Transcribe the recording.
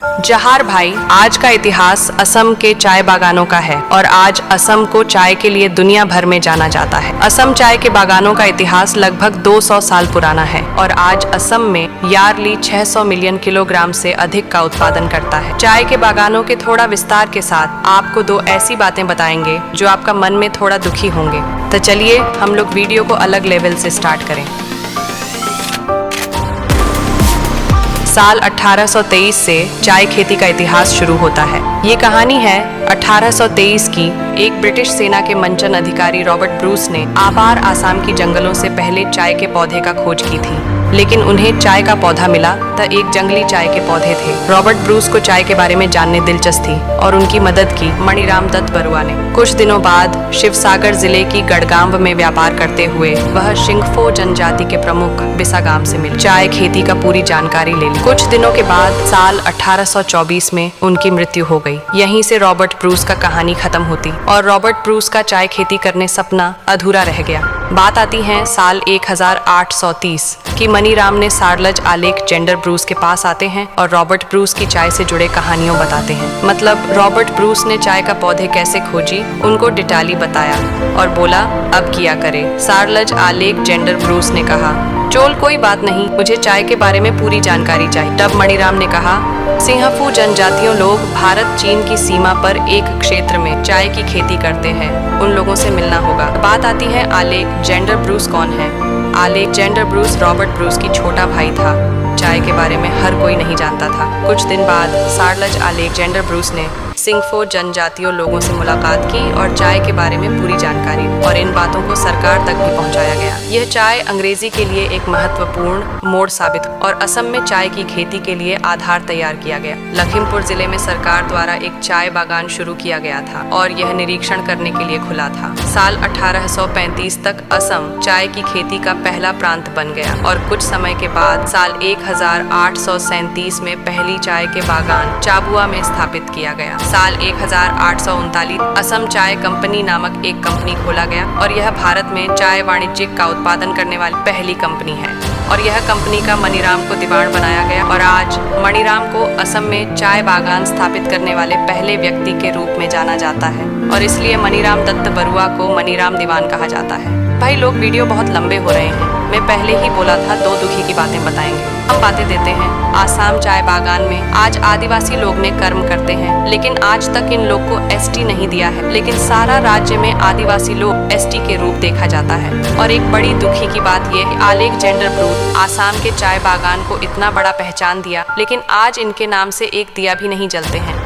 जहार भाई, आज का इतिहास असम के चाय बागानों का है और आज असम को चाय के लिए दुनिया भर में जाना जाता है। असम चाय के बागानों का इतिहास लगभग 200 साल पुराना है और आज असम में यार्ली 600 मिलियन किलोग्राम से अधिक का उत्पादन करता है। चाय के बागानों के थोड़ा विस्तार के साथ आपको दो ऐसी बातें बताएंगे जो आपका मन में थोड़ा दुखी होंगे। तो चलिए हम लोग वीडियो को अलग लेवल से स्टार्ट करें। साल 1823 से चाय खेती का इतिहास शुरू होता है। ये कहानी है 1823 की। एक ब्रिटिश सेना के मंचन अधिकारी रॉबर्ट ब्रूस ने आबार आसाम की जंगलों से पहले चाय के पौधे का खोज की थी, लेकिन उन्हें चाय का पौधा मिला तो एक जंगली चाय के पौधे थे। रॉबर्ट ब्रूस को चाय के बारे में जानने दिलचस्प थी और उनकी मदद की मणिराम दत्त बरुआ ने। कुछ दिनों बाद शिवसागर जिले की गढ़गांव में व्यापार करते हुए वह शिंगफो जनजाति के प्रमुख बिसागाम से मिले। चाय खेती का पूरी जानकारी ले ली। कुछ दिनों के बाद साल 1824 में उनकी मृत्यु हो गई। यहीं से रॉबर्ट ब्रूस का कहानी खत्म होती और रॉबर्ट ब्रूस का चाय खेती करने सपना अधूरा रह गया। बात आती है साल 1830 की। मणिराम ने सारलज आलेख जेंडर ब्रूस के पास आते हैं और रॉबर्ट ब्रूस की चाय से जुड़े कहानियों बताते हैं। मतलब रॉबर्ट ब्रूस ने चाय का पौधे कैसे खोजी, उनको डिटाली बताया और बोला अब किया करे। सारलज आलेख जेंडर ब्रूस ने कहा, चोल कोई बात नहीं, मुझे चाय के बारे में पूरी जानकारी चाहिए। तब मणिराम ने कहा, सिंहफू जनजातियों लोग भारत चीन की सीमा पर एक क्षेत्र में चाय की खेती करते हैं, उन लोगों से मिलना होगा। बात आती है आलेख जेंडर ब्रूस कौन है। आलेख जेंडर ब्रूस रॉबर्ट ब्रूस की छोटा भाई था। चाय के बारे में हर कोई नहीं जानता था। कुछ दिन बाद सारलज आलेख जेंडर ब्रूस ने सिंगफो जनजातियों लोगों से मुलाकात की और चाय के बारे में पूरी जानकारी और इन बातों को सरकार तक भी पहुंचाया गया। यह चाय अंग्रेजी के लिए एक महत्वपूर्ण मोड़ साबित और असम में चाय की खेती के लिए आधार तैयार किया गया। लखीमपुर जिले में सरकार द्वारा एक चाय बागान शुरू किया गया था और यह निरीक्षण करने के लिए खुला था। साल 1835 तक असम चाय की खेती का पहला प्रांत बन गया और कुछ समय के बाद साल 1837 में पहली चाय के बागान चाबुआ में स्थापित किया गया। साल 1839 असम चाय कंपनी नामक एक कंपनी खोला गया और यह भारत में चाय वाणिज्यिक का उत्पादन करने वाली पहली कंपनी है और यह कंपनी का मणिराम को दीवान बनाया गया और आज मणिराम को असम में चाय बागान स्थापित करने वाले पहले व्यक्ति के रूप में जाना जाता है और इसलिए मणिराम दत्त बरुआ को मणिराम दीवान कहा जाता है। भाई लोग, वीडियो बहुत लंबे हो रहे हैं। मैं पहले ही बोला था दो दुखी की बातें बताएंगे। हम बातें देते हैं आसाम चाय बागान में आज आदिवासी लोग ने कर्म करते हैं, लेकिन आज तक इन लोग को एसटी नहीं दिया है। लेकिन सारा राज्य में आदिवासी लोग एसटी के रूप देखा जाता है। और एक बड़ी दुखी की बात यह आलेख जेंडर ब्रूस आसाम के चाय बागान को इतना बड़ा पहचान दिया, लेकिन आज इनके नाम से एक दिया भी नहीं जलते हैं।